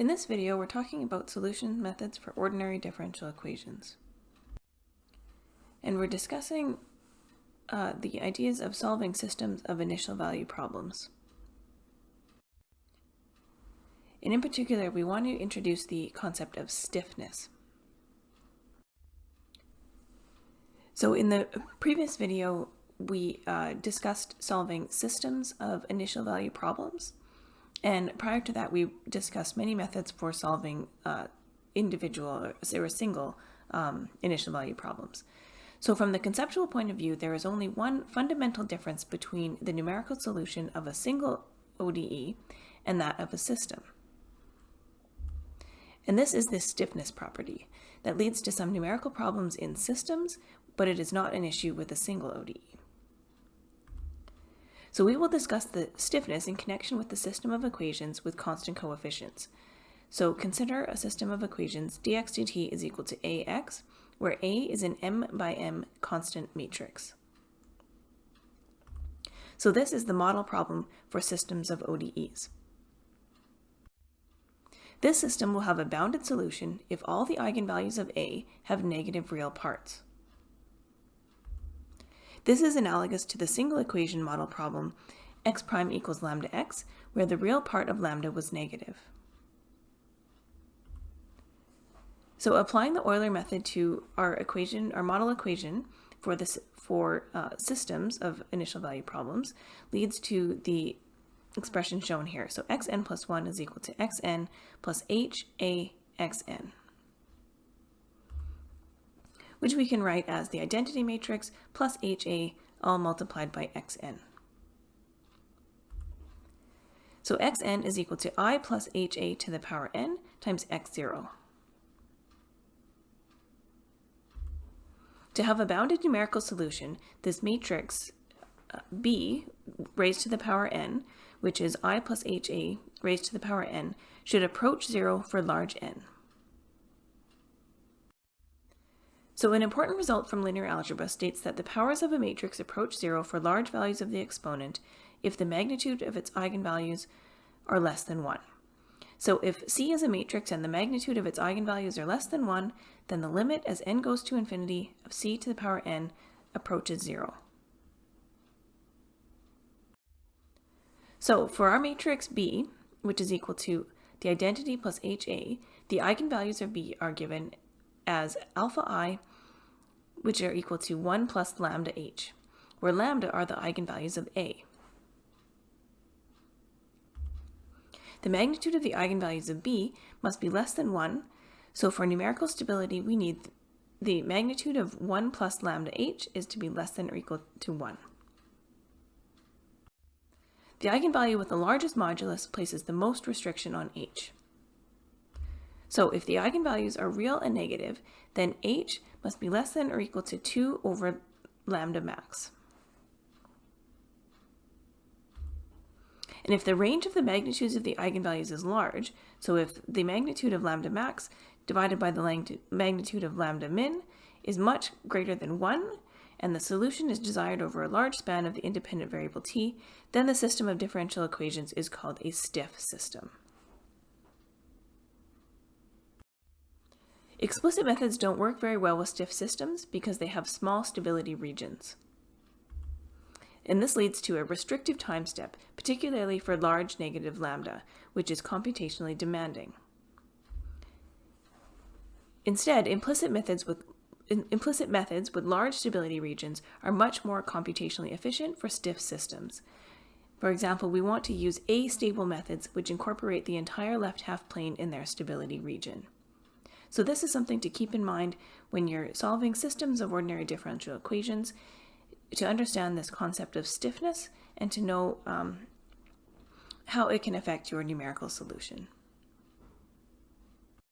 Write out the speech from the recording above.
In this video, we're talking about solution methods for ordinary differential equations. And we're discussing the ideas of solving systems of initial value problems. And in particular, we want to introduce the concept of stiffness. So in the previous video, we discussed solving systems of initial value problems. And prior to that, we discussed many methods for solving individual or single initial value problems. So from the conceptual point of view, there is only one fundamental difference between the numerical solution of a single ODE and that of a system. And this is the stiffness property that leads to some numerical problems in systems, but it is not an issue with a single ODE. So we will discuss the stiffness in connection with the system of equations with constant coefficients. So consider a system of equations dx dt is equal to ax, where A is an m by m constant matrix. So this is the model problem for systems of ODEs. This system will have a bounded solution if all the eigenvalues of A have negative real parts. This is analogous to the single equation model problem x prime equals lambda x, where the real part of lambda was negative. So applying the Euler method to our model equation for systems of initial value problems leads to the expression shown here. So xn plus 1 is equal to xn plus haxn, which we can write as the identity matrix plus HA all multiplied by xn. So xn is equal to I plus HA to the power n times x0. To have a bounded numerical solution, this matrix B raised to the power n, which is I plus HA raised to the power n, should approach 0 for large n. So an important result from linear algebra states that the powers of a matrix approach 0 for large values of the exponent if the magnitude of its eigenvalues are less than 1. So if C is a matrix and the magnitude of its eigenvalues are less than 1, then the limit as n goes to infinity of C to the power n approaches 0. So for our matrix B, which is equal to the identity plus HA, the eigenvalues of B are given as alpha I, which are equal to 1 plus lambda h, where lambda are the eigenvalues of A. The magnitude of the eigenvalues of B must be less than 1, so for numerical stability we need the magnitude of 1 plus lambda h is to be less than or equal to 1. The eigenvalue with the largest modulus places the most restriction on h. So if the eigenvalues are real and negative, then h must be less than or equal to 2 over lambda max. And if the range of the magnitudes of the eigenvalues is large, so if the magnitude of lambda max divided by the magnitude of lambda min is much greater than 1, and the solution is desired over a large span of the independent variable t, then the system of differential equations is called a stiff system. Explicit methods don't work very well with stiff systems because they have small stability regions. And this leads to a restrictive time step, particularly for large negative lambda, which is computationally demanding. Instead, implicit methods with large stability regions are much more computationally efficient for stiff systems. For example, we want to use astable methods which incorporate the entire left half plane in their stability region. So this is something to keep in mind when you're solving systems of ordinary differential equations, to understand this concept of stiffness and to know how it can affect your numerical solution.